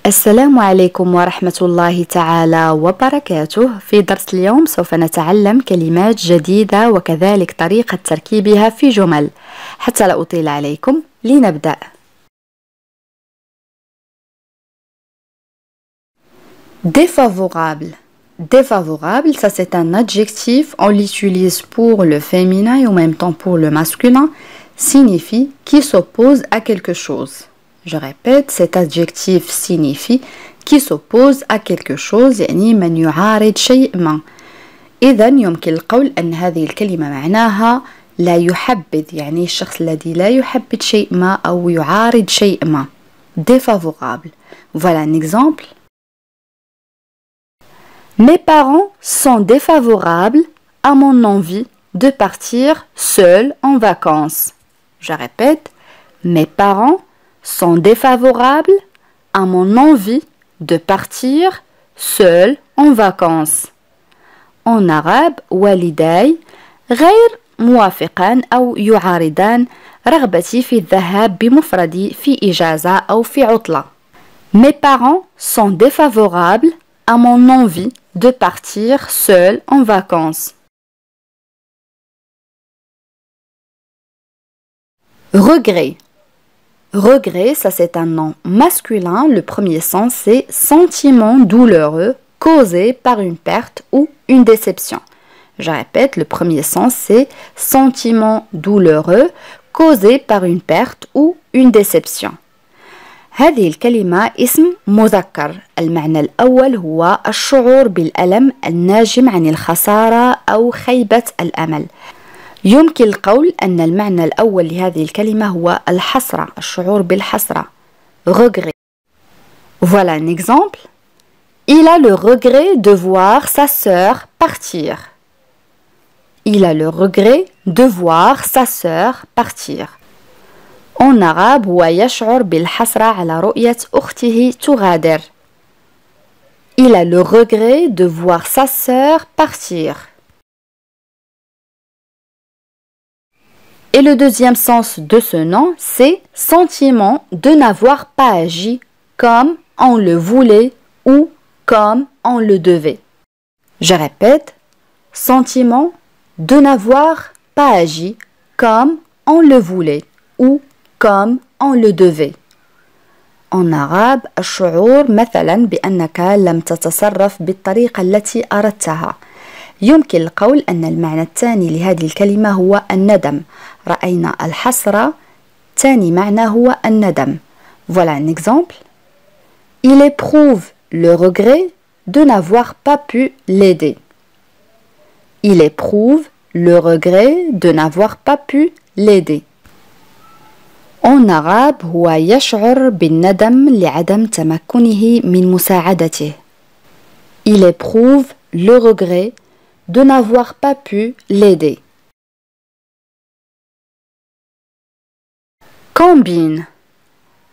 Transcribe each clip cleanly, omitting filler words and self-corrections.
السلام عليكم ورحمة الله تعالى وبركاته. في درس اليوم سوف نتعلم كلمات جديدة وكذلك طريقة تركيبها في جمل. حتى لا أطيل عليكم لنبدأ. Défavorable. Défavorable, ça c'est un adjectif, on l'utilise pour le féminin et en même temps pour le masculin, signifie qui s'oppose à quelque chose. Je répète, cet adjectif signifie qui s'oppose à quelque chose, يعني من يعارض شيء ما. إذا يمكن القول أن هذه الكلمة معناها لا يحبذ، يعني الشخص الذي لا يحبذ شيء ما أو يعارض شيء ما. Défavorable. Voilà un exemple. Mes parents sont défavorables à mon envie de partir seul en vacances. Je répète, mes parents sont défavorables à mon envie de partir seul en vacances. En arabe, والداي غير موافقان أو يعارضان رغبتي في الذهاب بمفردي في إجازة أو في عطلة. Mes parents sont défavorables à mon envie de partir seul en vacances. Regret. Regret, ça c'est un nom masculin. Le premier sens c'est sentiment douloureux causé par une perte ou une déception. Je répète, le premier sens c'est sentiment douloureux causé par une perte ou une déception. هذه الكلمة اسم مذكر. المعنى الأول هو الشعور بالألم الناجم عن الخسارة أو خيبة الأمل. يمكن القول أن المعنى الأول لهذه الكلمة هو الحسرة، الشعور بالحسرة. Regret. Voilà un exemple. Il a le regret de voir sa sœur partir. Il a le regret de voir sa sœur partir. En arabe هو يشعر بالحسرة على رؤية أخته تغادر. Il a le regret de voir sa sœur partir. Et le deuxième sens de ce nom, c'est sentiment de n'avoir pas agi comme on le voulait ou comme on le devait. Je répète, sentiment de n'avoir pas agi comme on le voulait ou comme on le devait. En arabe, الشعور مثلا بأنك لم تتصرف بالطريقة التي أردتها. يمكن القول أن المعنى الثاني لهذه الكلمة هو الندم. رأينا الحسرة، ثاني معنى هو الندم. Voilà un exemple. Il éprouve le regret de n'avoir pas pu l'aider. Il éprouve le regret de n'avoir pas pu l'aider. En arabe هو يشعر بالندم لعدم تمكنه من مساعدته. Il éprouve le regret de n'avoir pas pu l'aider. Combine.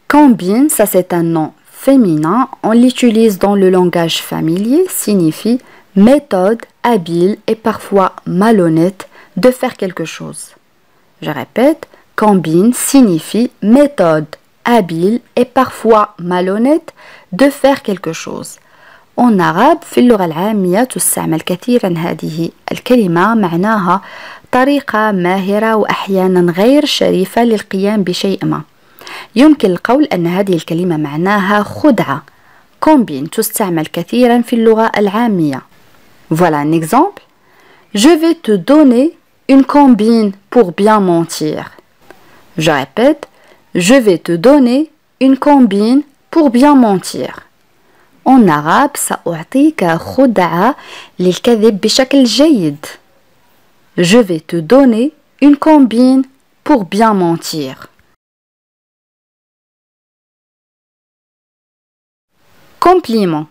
Combine, ça c'est un nom féminin. On l'utilise dans le langage familier, signifie méthode habile et parfois malhonnête de faire quelque chose. Je répète, combine signifie méthode habile et parfois malhonnête de faire quelque chose. En arabe في اللغة العامية تستعمل كثيرا هذه الكلمة، معناها طريقة ماهرة وأحيانا غير شريفة للقيام بشيء ما. يمكن القول أن هذه الكلمة معناها خدعة. combine تستعمل كثيرا في اللغة العامية. Voilà un exemple. Je vais te donner une combine pour bien mentir. Je répète, je vais te donner une combine pour bien mentir. En arabe سأعطيك خدعة للكذب بشكل جيد. Je vais te donner une combine pour bien mentir. Compliment.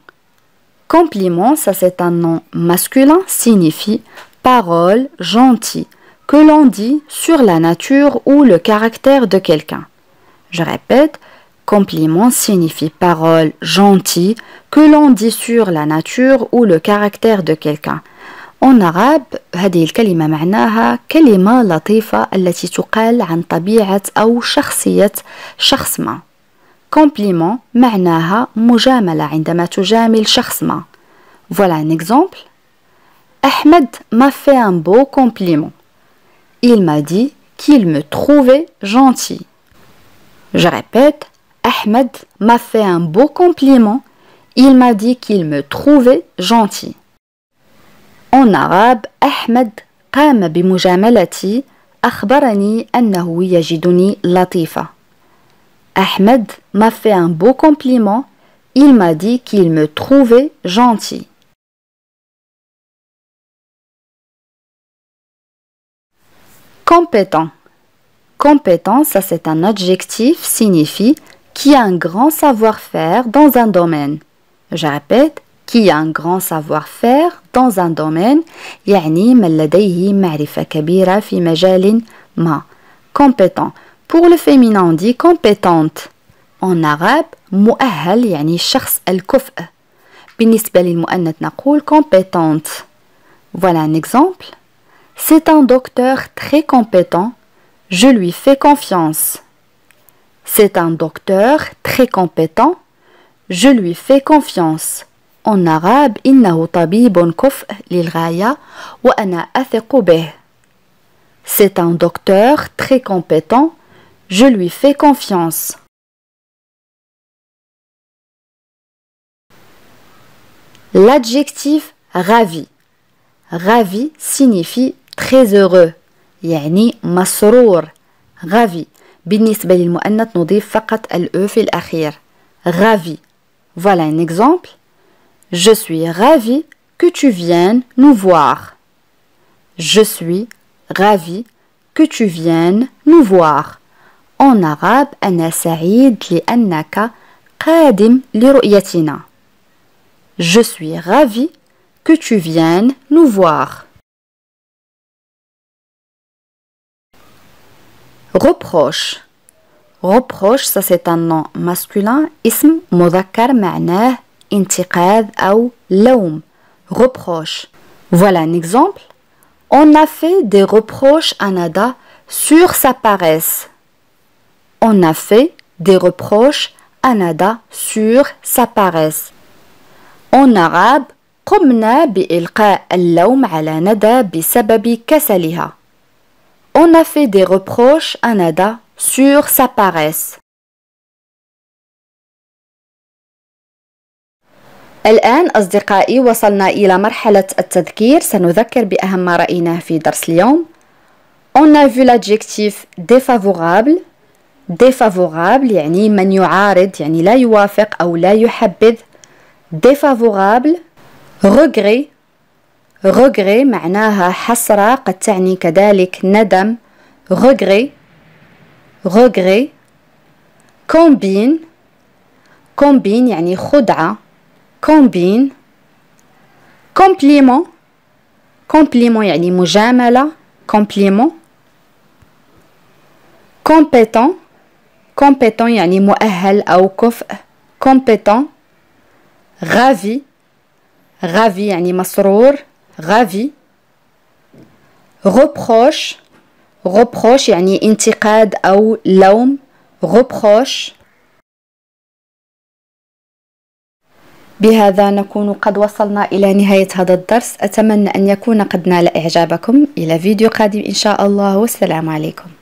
Compliment, ça c'est un nom masculin, signifie parole gentille que l'on dit sur la nature ou le caractère de quelqu'un. Je répète, compliment signifie parole gentille que l'on dit sur la nature ou le caractère de quelqu'un. En arabe هذه الكلمة معناها كلمة لطيفة التي تقال عن طبيعة أو شخصية شخص ما. compliment معناها مجاملة عندما تجامل شخص ما. Voilà un exemple. Ahmed m'a fait un beau compliment. Il m'a dit qu'il me trouvait gentil. Je répète, Ahmed m'a fait un beau compliment. Il m'a dit qu'il me trouvait gentil. En arabe, Ahmed قام بمجاملتي أخبرني أنه يجدني لطيفة. Ahmed m'a fait un beau compliment. Il m'a dit qu'il me trouvait gentil. Compétent. Compétent, ça c'est un adjectif, signifie qui a un grand savoir-faire dans un domaine. Je répète, qui a un grand savoir-faire dans un domaine, يعني من لديه معرفة كبيرة في مجال ما. Compétent. Pour le féminin on dit compétente. En arabe مؤهل يعني الشخص الكفء. بالنسبة للمؤنث نقول compétente. Voilà un exemple. C'est un docteur très compétent. Je lui fais confiance. C'est un docteur très compétent. Je lui fais confiance. En arabe إنه طبيب كفء للغاية وأنا أثق به. C'est un docteur très compétent. Je lui fais confiance. L'adjectif ravi. Ravi signifie très heureux. يعني مسرور. ravi. بالنسبة للمؤنث نضيف فقط الأو في الأخير. ravi. Voilà un exemple. Je suis ravi que tu viennes nous voir. Je suis ravi que tu viennes nous voir. En arabe أنا سعيد لأنك قادم لرؤيتنا. Je suis ravi que tu viennes nous voir. Reproche. Reproche, ça c'est un nom masculin. اسم مذكر معناه انتقاد أو لوم. Reproche. Voilà un exemple. On a fait des reproches à Nada sur sa paresse. On a fait des reproches à Nada sur sa paresse. En arabe قمنا بإلقاء اللوم على ندى بسبب كسلها. On a fait des reproches à Nada sur sa paresse. الآن أصدقائي وصلنا إلى مرحلة التذكير. سنذكر بأهم ما رأيناه في درس اليوم. On a vu l'adjectif défavorable. Défavorable يعني من يعارض يعني لا يوافق أو لا يحبذ. Défavorable. Regret. Regret معناها حسرة قد تعني كذلك ندم. Regret. Regret. Combine. Combine يعني خدعة. Combine. Compliment. Compliment يعني مجاملة. Compliment. Compétent. Compétent يعني مؤهل أو كفء. Compétent. Ravi. Ravi يعني مسرور. Ravi. Reproche. Reproche يعني انتقاد أو لوم. Reproche. بهذا نكون قد وصلنا إلى نهاية هذا الدرس. أتمنى أن يكون قد نال إعجابكم. إلى فيديو قادم إن شاء الله والسلام عليكم.